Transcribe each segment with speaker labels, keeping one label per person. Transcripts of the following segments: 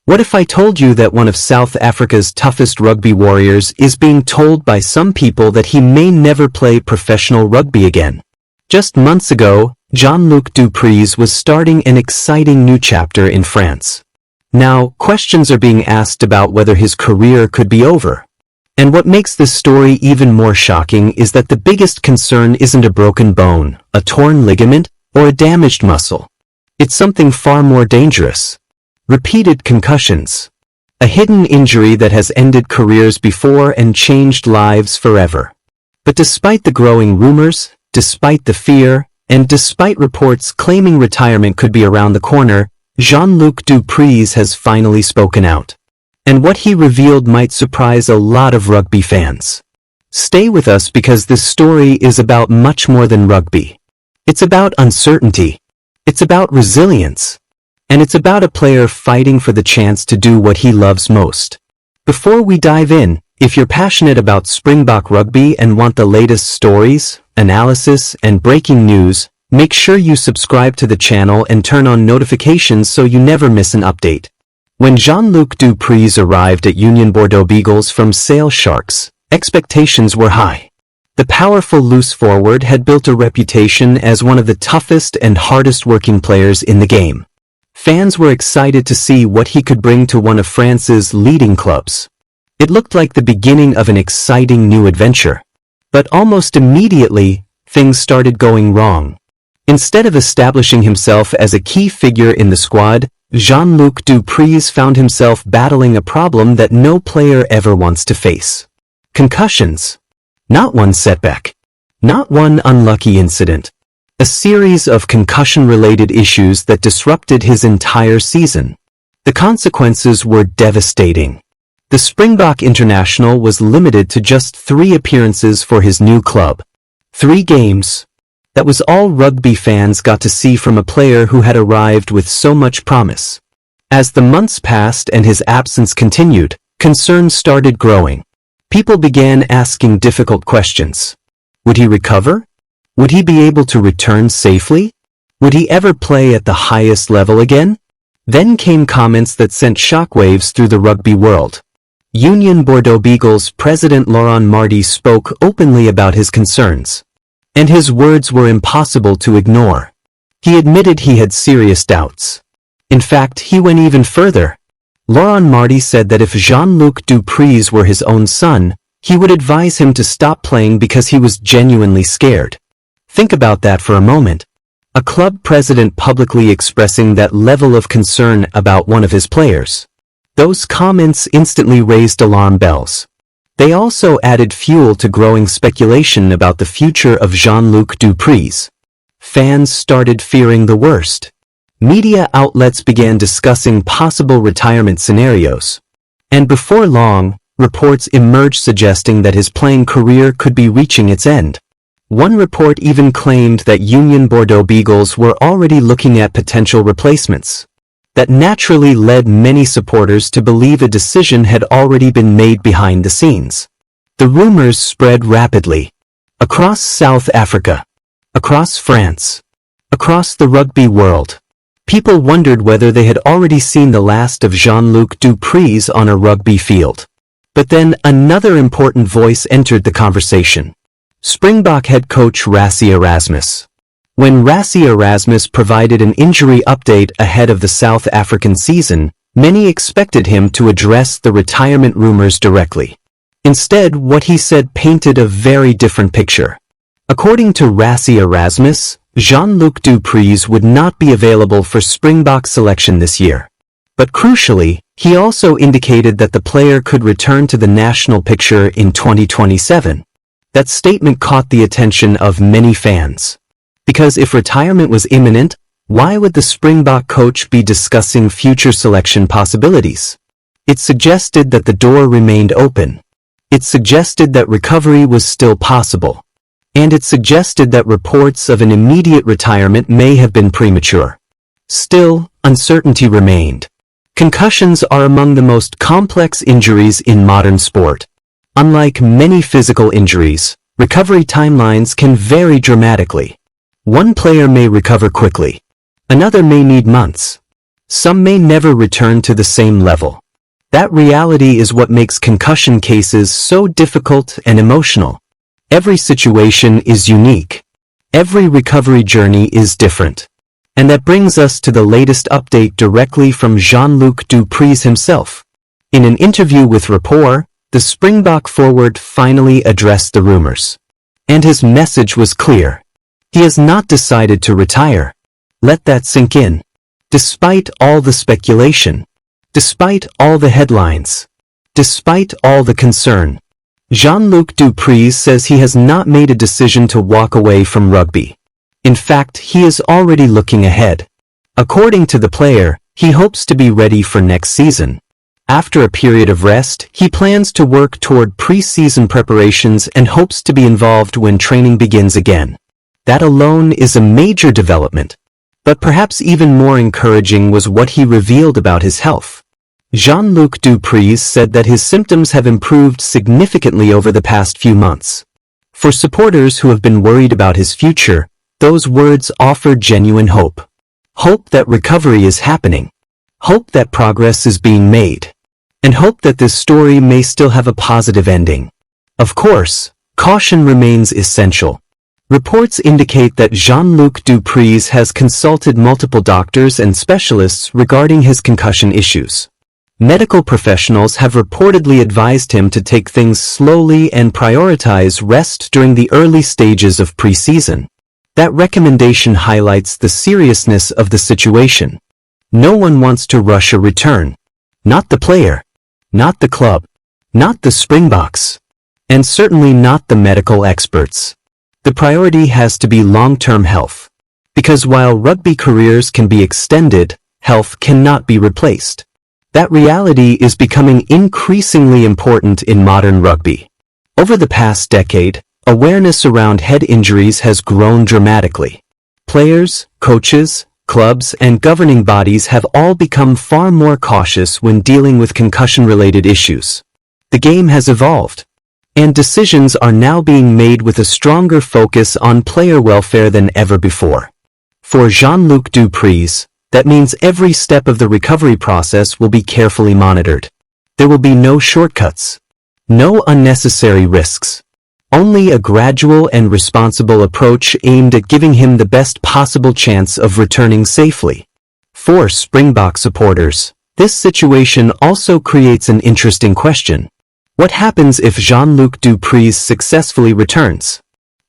Speaker 1: What if I told you that one of South Africa's toughest rugby warriors is being told by some people that he may never play professional rugby again? Just months ago, Jean-Luc du Preez was starting an exciting new chapter in France. Now, questions are being asked about whether his career could be over. And what makes this story even more shocking is that the biggest concern isn't a broken bone, a torn ligament, or a damaged muscle. It's something far more dangerous. Repeated concussions. A hidden injury that has ended careers before and changed lives forever. But despite the growing rumors, despite the fear, and despite reports claiming retirement could be around the corner, Jean-Luc du Preez has finally spoken out. And what he revealed might surprise a lot of rugby fans. Stay with us because this story is about much more than rugby. It's about uncertainty. It's about resilience. And it's about a player fighting for the chance to do what he loves most. Before we dive in, if you're passionate about Springbok rugby and want the latest stories, analysis, and breaking news, make sure you subscribe to the channel and turn on notifications so you never miss an update. When Jean-Luc du Preez arrived at Union Bordeaux-Bègles from Sale Sharks, expectations were high. The powerful loose forward had built a reputation as one of the toughest and hardest working players in the game. Fans were excited to see what he could bring to one of France's leading clubs. It looked like the beginning of an exciting new adventure. But almost immediately, things started going wrong. Instead of establishing himself as a key figure in the squad, Jean-Luc du Preez found himself battling a problem that no player ever wants to face. Concussions. Not one setback. Not one unlucky incident. A series of concussion-related issues that disrupted his entire season. The consequences were devastating. The Springbok international was limited to just 3 appearances for his new club. 3 games. That was all rugby fans got to see from a player who had arrived with so much promise. As the months passed and his absence continued, concerns started growing. People began asking difficult questions. Would he recover? Would he be able to return safely? Would he ever play at the highest level again? Then came comments that sent shockwaves through the rugby world. Union Bordeaux-Bègles president Laurent Marti spoke openly about his concerns. And his words were impossible to ignore. He admitted he had serious doubts. In fact, he went even further. Laurent Marti said that if Jean-Luc du Preez were his own son, he would advise him to stop playing because he was genuinely scared. Think about that for a moment. A club president publicly expressing that level of concern about one of his players. Those comments instantly raised alarm bells. They also added fuel to growing speculation about the future of Jean-Luc du Preez. Fans started fearing the worst. Media outlets began discussing possible retirement scenarios. And before long, reports emerged suggesting that his playing career could be reaching its end. One report even claimed that Union Bordeaux-Bègles were already looking at potential replacements. That naturally led many supporters to believe a decision had already been made behind the scenes. The rumors spread rapidly. Across South Africa. Across France. Across the rugby world. People wondered whether they had already seen the last of Jean-Luc du Preez on a rugby field. But then another important voice entered the conversation. Springbok head coach Rassie Erasmus. When Rassie Erasmus provided an injury update ahead of the South African season, many expected him to address the retirement rumors directly. Instead, what he said painted a very different picture. According to Rassie Erasmus, Jean-Luc du Preez would not be available for Springbok selection this year. But crucially, he also indicated that the player could return to the national picture in 2027. That statement caught the attention of many fans. Because if retirement was imminent, why would the Springbok coach be discussing future selection possibilities? It suggested that the door remained open. It suggested that recovery was still possible. And it suggested that reports of an immediate retirement may have been premature. Still, uncertainty remained. Concussions are among the most complex injuries in modern sport. Unlike many physical injuries, recovery timelines can vary dramatically. One player may recover quickly. Another may need months. Some may never return to the same level. That reality is what makes concussion cases so difficult and emotional. Every situation is unique. Every recovery journey is different. And that brings us to the latest update directly from Jean-Luc du Preez himself. In an interview with Rumours, the Springbok forward finally addressed the rumors. And his message was clear. He has not decided to retire. Let that sink in. Despite all the speculation, despite all the headlines, despite all the concern, Jean-Luc du Preez says he has not made a decision to walk away from rugby. In fact, he is already looking ahead. According to the player, he hopes to be ready for next season. After a period of rest, he plans to work toward pre-season preparations and hopes to be involved when training begins again. That alone is a major development. But perhaps even more encouraging was what he revealed about his health. Jean-Luc du Preez said that his symptoms have improved significantly over the past few months. For supporters who have been worried about his future, those words offer genuine hope. Hope that recovery is happening. Hope that progress is being made. And hope that this story may still have a positive ending. Of course, caution remains essential. Reports indicate that Jean-Luc du Preez has consulted multiple doctors and specialists regarding his concussion issues. Medical professionals have reportedly advised him to take things slowly and prioritize rest during the early stages of preseason. That recommendation highlights the seriousness of the situation. No one wants to rush a return. Not the player. Not the club. Not the Springboks. And certainly not the medical experts. The priority has to be long-term health. Because while rugby careers can be extended, health cannot be replaced. That reality is becoming increasingly important in modern rugby. Over the past decade, awareness around head injuries has grown dramatically. Players, coaches, clubs, and governing bodies have all become far more cautious when dealing with concussion-related issues. The game has evolved, and decisions are now being made with a stronger focus on player welfare than ever before. For Jean-Luc du Preez, that means every step of the recovery process will be carefully monitored. There will be no shortcuts, no unnecessary risks. Only a gradual and responsible approach aimed at giving him the best possible chance of returning safely. For Springbok supporters, this situation also creates an interesting question. What happens if Jean-Luc du Preez successfully returns?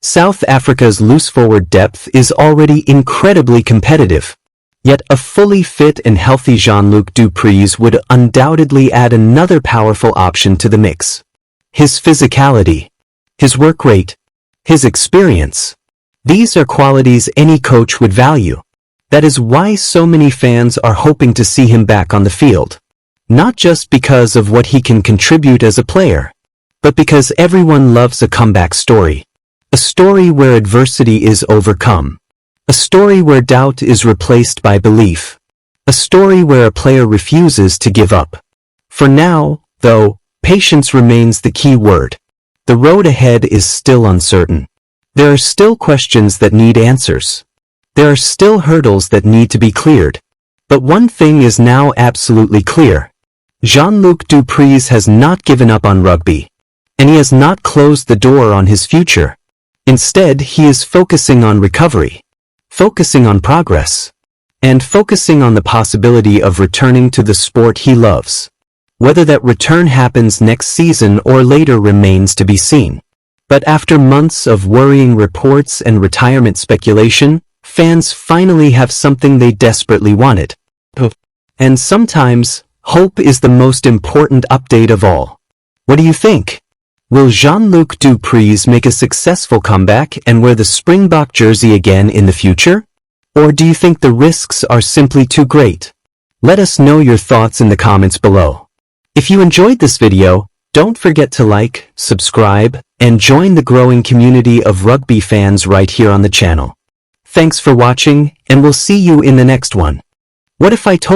Speaker 1: South Africa's loose forward depth is already incredibly competitive. Yet a fully fit and healthy Jean-Luc du Preez would undoubtedly add another powerful option to the mix. His physicality, his work rate, his experience. These are qualities any coach would value. That is why so many fans are hoping to see him back on the field. Not just because of what he can contribute as a player, but because everyone loves a comeback story. A story where adversity is overcome. A story where doubt is replaced by belief. A story where a player refuses to give up. For now, though, patience remains the key word. The road ahead is still uncertain. There are still questions that need answers. There are still hurdles that need to be cleared. But one thing is now absolutely clear. Jean-Luc du Preez has not given up on rugby. And he has not closed the door on his future. Instead, he is focusing on recovery. Focusing on progress. And focusing on the possibility of returning to the sport he loves. Whether that return happens next season or later remains to be seen. But after months of worrying reports and retirement speculation, fans finally have something they desperately wanted. And sometimes, hope is the most important update of all. What do you think? Will Jean-Luc du Preez make a successful comeback and wear the Springbok jersey again in the future? Or do you think the risks are simply too great? Let us know your thoughts in the comments below. If you enjoyed this video, don't forget to like, subscribe, and join the growing community of rugby fans right here on the channel. Thanks for watching, and we'll see you in the next one. What if I told